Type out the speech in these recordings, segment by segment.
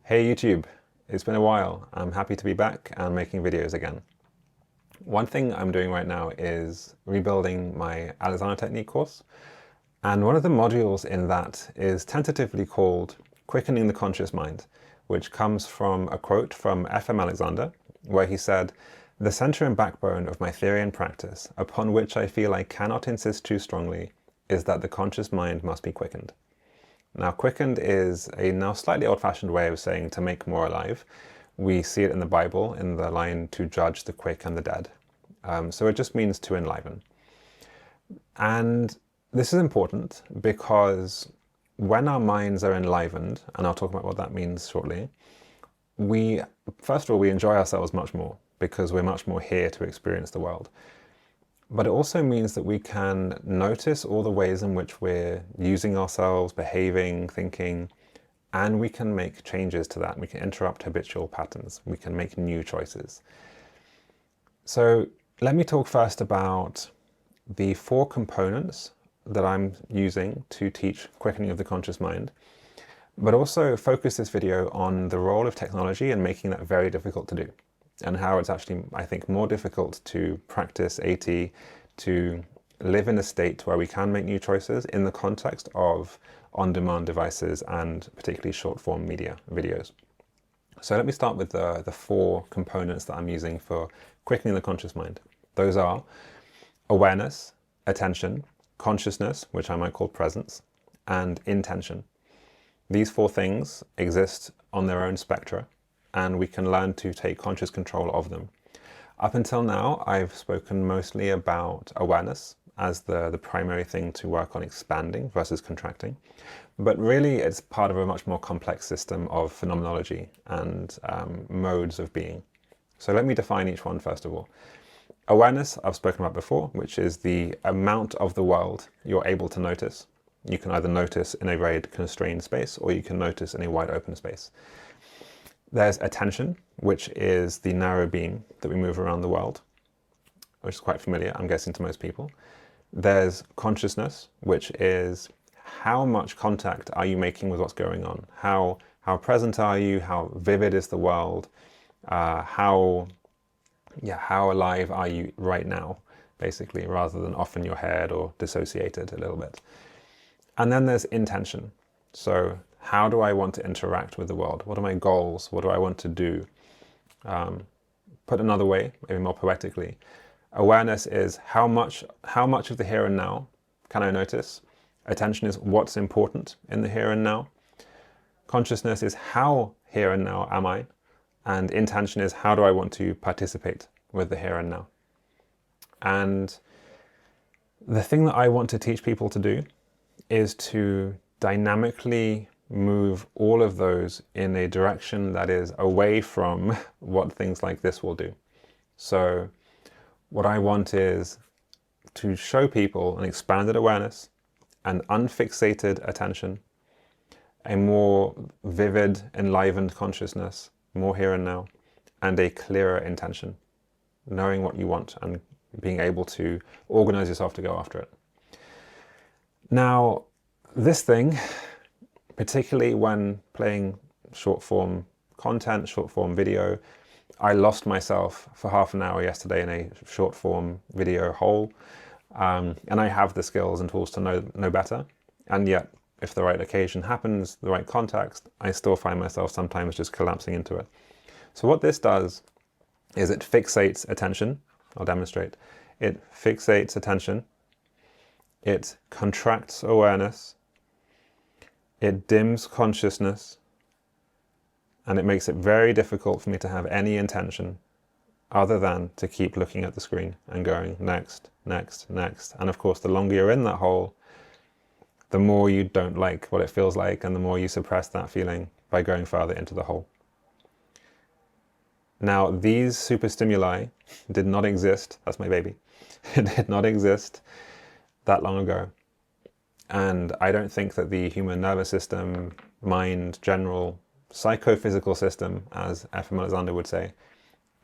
Hey YouTube, it's been a while. I'm happy to be back and making videos again. One thing I'm doing right now is rebuilding my Alexander Technique course, and one of the modules in that is tentatively called Quickening the Conscious Mind, which comes from a quote from F.M. Alexander, where he said, "The center and backbone of my theory and practice, upon which I feel I cannot insist too strongly, is that the conscious mind must be quickened." Now, quickened is a now slightly old-fashioned way of saying to make more alive. We see it in the Bible in the line to judge the quick and the dead. So it just means to enliven. And this is important because when our minds are enlivened, and I'll talk about what that means shortly, first of all, we enjoy ourselves much more because we're much more here to experience the world. But it also means that we can notice all the ways in which we're using ourselves, behaving, thinking, and we can make changes to that. We can interrupt habitual patterns. We can make new choices. So let me talk first about the 4 components that I'm using to teach quickening of the conscious mind, but also focus this video on the role of technology and making that very difficult to do, and how it's actually, I think, more difficult to practice AT, to live in a state where we can make new choices in the context of on-demand devices and particularly short-form media, videos. So let me start with the 4 components that I'm using for quickening the conscious mind. Those are awareness, attention, consciousness, which I might call presence, and intention. These 4 things exist on their own spectra, and we can learn to take conscious control of them. Up until now, I've spoken mostly about awareness as the primary thing to work on expanding versus contracting, but really it's part of a much more complex system of phenomenology and modes of being. So let me define each one first of all. Awareness, I've spoken about before, which is the amount of the world you're able to notice. You can either notice in a very constrained space, or you can notice in a wide open space. There's attention, which is the narrow beam that we move around the world, which is quite familiar, I'm guessing, to most people. There's consciousness, which is how much contact are you making with what's going on? How present are you? How vivid is the world? How alive are you right now, basically, rather than off in your head or dissociated a little bit. And then there's intention. So how do I want to interact with the world? What are my goals? What do I want to do? Put another way, maybe more poetically, awareness is how much of the here and now can I notice? Attention is what's important in the here and now. Consciousness is how here and now am I? And intention is how do I want to participate with the here and now? And the thing that I want to teach people to do is to dynamically move all of those in a direction that is away from what things like this will do. So what I want is to show people an expanded awareness, an unfixated attention, a more vivid, enlivened consciousness, more here and now, and a clearer intention, knowing what you want and being able to organize yourself to go after it. Now, this thing, particularly when playing short-form content, short-form video, I lost myself for half an hour yesterday in a short-form video hole, and I have the skills and tools to know better, and yet, if the right occasion happens, the right context, I still find myself sometimes just collapsing into it. So what this does is it fixates attention. I'll demonstrate. It fixates attention. It contracts awareness. It dims consciousness, and it makes it very difficult for me to have any intention other than to keep looking at the screen and going next, next, next. And of course, the longer you're in that hole, the more you don't like what it feels like, and the more you suppress that feeling by going further into the hole. Now, these super stimuli did not exist, that's my baby, it did not exist that long ago. And I don't think that the human nervous system, mind, general psychophysical system, as F.M. Alexander would say,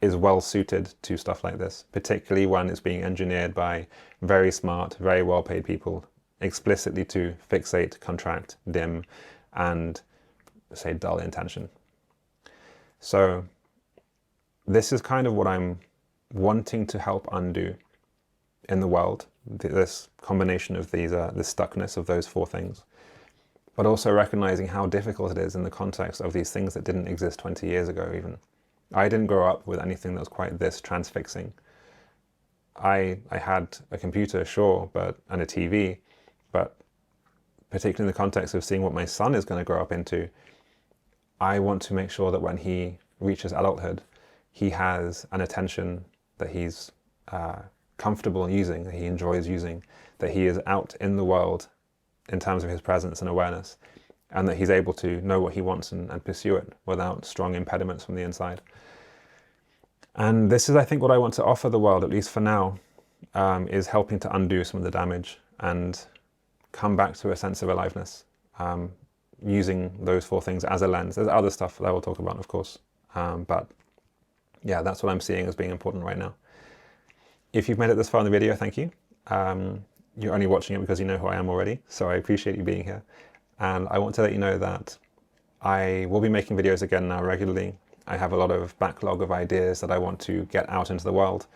is well suited to stuff like this, particularly when it's being engineered by very smart, very well-paid people explicitly to fixate, contract, dim, and say dull intention. So this is kind of what I'm wanting to help undo in the world, this combination of these, this stuckness of those four things, but also recognizing how difficult it is in the context of these things that didn't exist 20 years ago even. I didn't grow up with anything that was quite this transfixing. I had a computer, sure, and a TV, but particularly in the context of seeing what my son is going to grow up into, I want to make sure that when he reaches adulthood, he has an attention that he's comfortable using, that he enjoys using, that he is out in the world in terms of his presence and awareness, and that he's able to know what he wants and pursue it without strong impediments from the inside. And this is, I think, what I want to offer the world, at least for now, is helping to undo some of the damage and come back to a sense of aliveness, using those four things as a lens. There's other stuff that I will talk about, of course, but yeah, that's what I'm seeing as being important right now. If you've made it this far in the video, thank you. You're only watching it because you know who I am already, so I appreciate you being here. And I want to let you know that I will be making videos again now regularly. I have a lot of backlog of ideas that I want to get out into the world,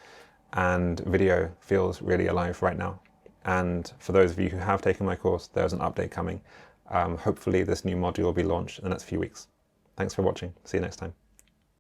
and video feels really alive right now. And for those of you who have taken my course, there's an update coming. Hopefully this new module will be launched in the next few weeks. Thanks for watching. See you next time.